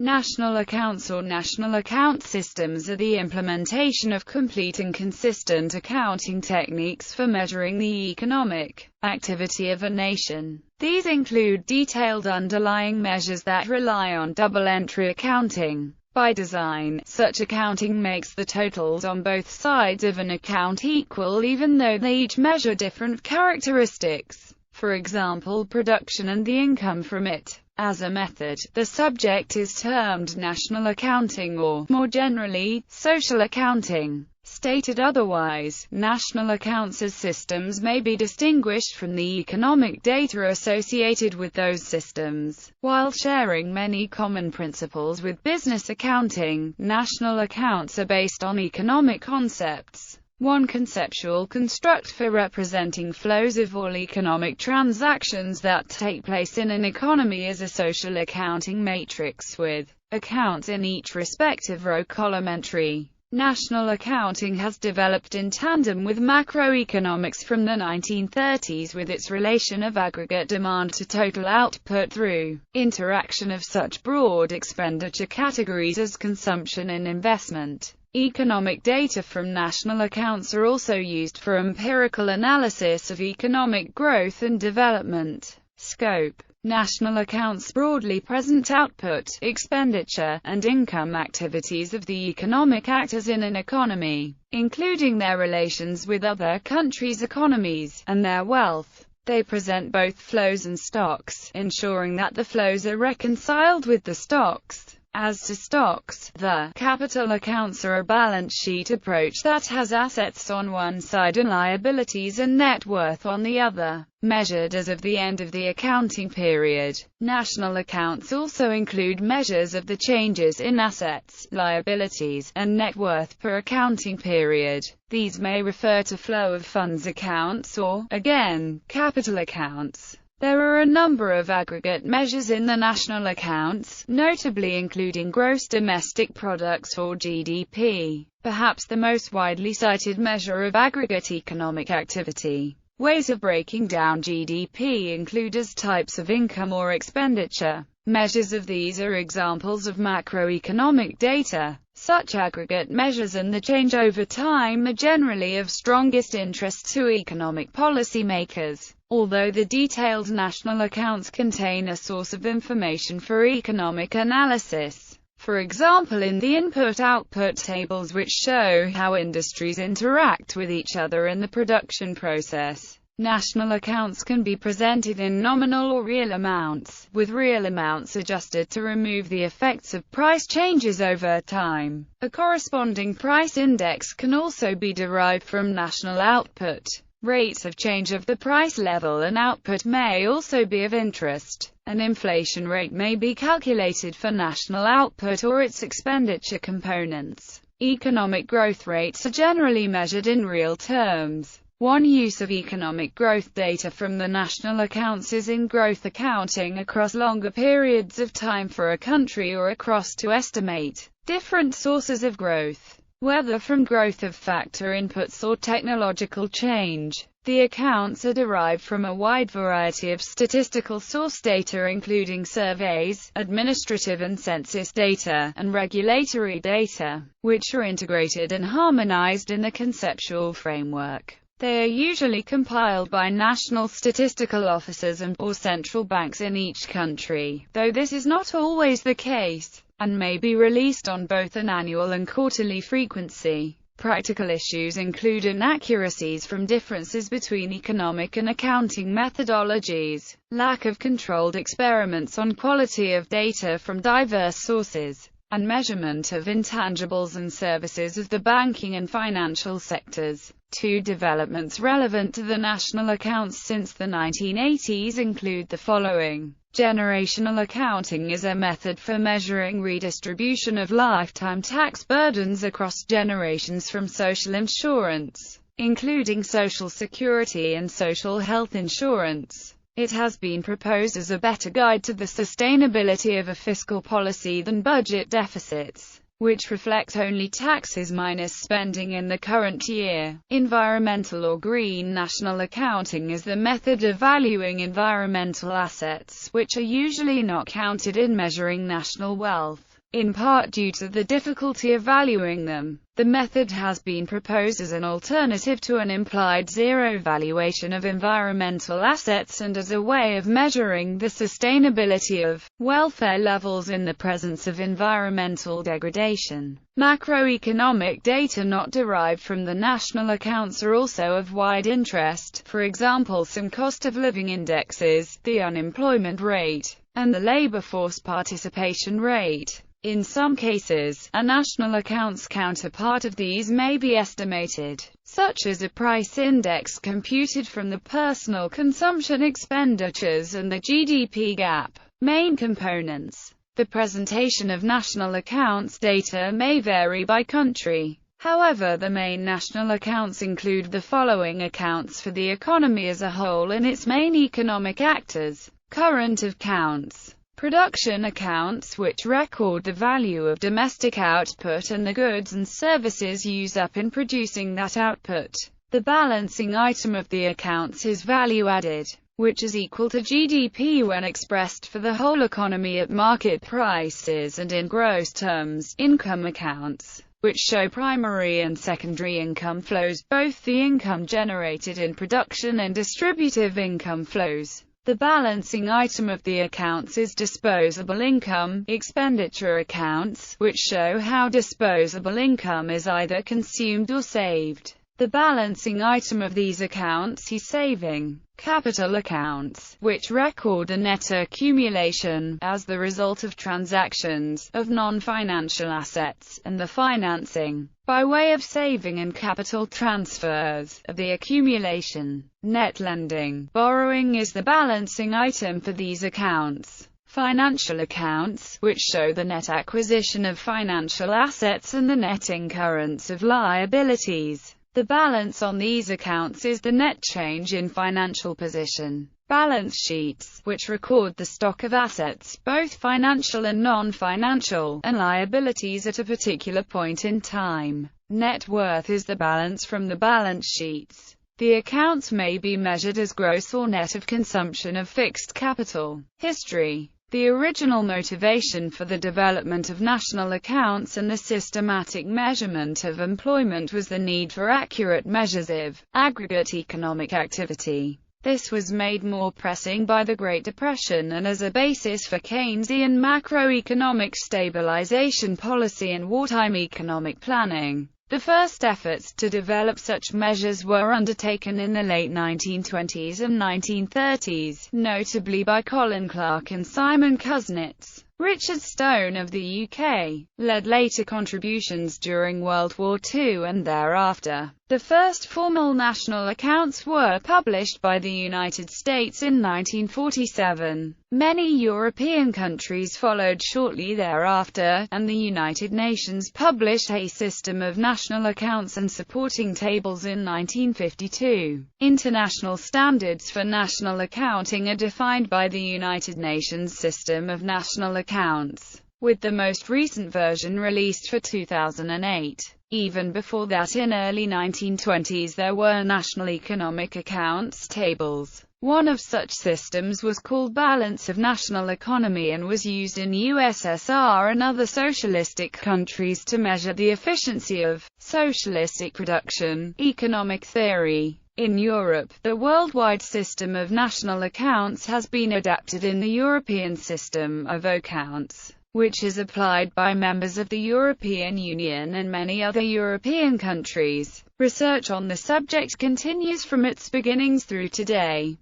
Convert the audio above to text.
National accounts or national account systems are the implementation of complete and consistent accounting techniques for measuring the economic activity of a nation. These include detailed underlying measures that rely on double-entry accounting. By design, such accounting makes the totals on both sides of an account equal even though they each measure different characteristics, for example production and the income from it. As a method, the subject is termed national accounting or, more generally, social accounting. Stated otherwise, national accounts as systems may be distinguished from the economic data associated with those systems. While sharing many common principles with business accounting, national accounts are based on economic concepts. One conceptual construct for representing flows of all economic transactions that take place in an economy is a social accounting matrix with accounts in each respective row column entry. National accounting has developed in tandem with macroeconomics from the 1930s with its relation of aggregate demand to total output through interaction of such broad expenditure categories as consumption and investment. Economic data from national accounts are also used for empirical analysis of economic growth and development. Scope. National accounts broadly present output, expenditure, and income activities of the economic actors in an economy, including their relations with other countries' economies, and their wealth. They present both flows and stocks, ensuring that the flows are reconciled with the stocks. As to stocks, the capital accounts are a balance sheet approach that has assets on one side and liabilities and net worth on the other, measured as of the end of the accounting period. National accounts also include measures of the changes in assets, liabilities, and net worth per accounting period. These may refer to flow of funds accounts or, again, capital accounts. There are a number of aggregate measures in the national accounts, notably including gross domestic products or GDP, perhaps the most widely cited measure of aggregate economic activity. Ways of breaking down GDP include as types of income or expenditure. Measures of these are examples of macroeconomic data. Such aggregate measures and the change over time are generally of strongest interest to economic policymakers. Although the detailed national accounts contain a source of information for economic analysis, for example in the input-output tables which show how industries interact with each other in the production process, national accounts can be presented in nominal or real amounts, with real amounts adjusted to remove the effects of price changes over time. A corresponding price index can also be derived from national output. Rates of change of the price level and output may also be of interest. An inflation rate may be calculated for national output or its expenditure components. Economic growth rates are generally measured in real terms. One use of economic growth data from the national accounts is in growth accounting across longer periods of time for a country or across to estimate different sources of growth, whether from growth of factor inputs or technological change. The accounts are derived from a wide variety of statistical source data including surveys, administrative and census data, and regulatory data, which are integrated and harmonized in the conceptual framework. They are usually compiled by national statistical officers or central banks in each country, though this is not always the case, and may be released on both an annual and quarterly frequency. Practical issues include inaccuracies from differences between economic and accounting methodologies, lack of controlled experiments on quality of data from diverse sources, and measurement of intangibles and services of the banking and financial sectors. Two developments relevant to the national accounts since the 1980s include the following. Generational accounting is a method for measuring redistribution of lifetime tax burdens across generations from social insurance, including Social Security and social health insurance. It has been proposed as a better guide to the sustainability of a fiscal policy than budget deficits, which reflect only taxes minus spending in the current year. Environmental or green national accounting is the method of valuing environmental assets, which are usually not counted in measuring national wealth. in part due to the difficulty of valuing them. The method has been proposed as an alternative to an implied zero valuation of environmental assets and as a way of measuring the sustainability of welfare levels in the presence of environmental degradation. Macroeconomic data not derived from the national accounts are also of wide interest, for example some cost of living indexes, the unemployment rate, and the labor force participation rate. In some cases, a national accounts counterpart of these may be estimated, such as a price index computed from the personal consumption expenditures and the GDP gap. Main components. The presentation of national accounts data may vary by country. However, the main national accounts include the following accounts for the economy as a whole and its main economic actors. Current accounts. Production accounts, which record the value of domestic output and the goods and services used up in producing that output. The balancing item of the accounts is value added, which is equal to GDP when expressed for the whole economy at market prices and in gross terms. Income accounts, which show primary and secondary income flows, both the income generated in production and distributive income flows. The balancing item of the accounts is disposable income. Expenditure accounts, which show how disposable income is either consumed or saved. The balancing item of these accounts is saving. Capital accounts, which record a net accumulation, as the result of transactions, of non-financial assets, and the financing, by way of saving and capital transfers, of the accumulation. Net lending. Borrowing is the balancing item for these accounts. Financial accounts, which show the net acquisition of financial assets and the net incurrence of liabilities. The balance on these accounts is the net change in financial position. Balance sheets, which record the stock of assets, both financial and non-financial, and liabilities at a particular point in time. Net worth is the balance from the balance sheets. The accounts may be measured as gross or net of consumption of fixed capital. History. The original motivation for the development of national accounts and the systematic measurement of employment was the need for accurate measures of aggregate economic activity. This was made more pressing by the Great Depression and as a basis for Keynesian macroeconomic stabilization policy and wartime economic planning. The first efforts to develop such measures were undertaken in the late 1920s and 1930s, notably by Colin Clark and Simon Kuznets. Richard Stone of the UK led later contributions during World War II and thereafter. The first formal national accounts were published by the United States in 1947. Many European countries followed shortly thereafter, and the United Nations published a system of national accounts and supporting tables in 1952. International standards for national accounting are defined by the United Nations System of National Accounts, with the most recent version released for 2008. Even before that, in early 1920s, there were national economic accounts tables. One of such systems was called Balance of National Economy and was used in USSR and other socialistic countries to measure the efficiency of socialistic production. Economic theory. In Europe, the worldwide system of national accounts has been adapted in the European system of accounts, which is applied by members of the European Union and many other European countries. Research on the subject continues from its beginnings through today.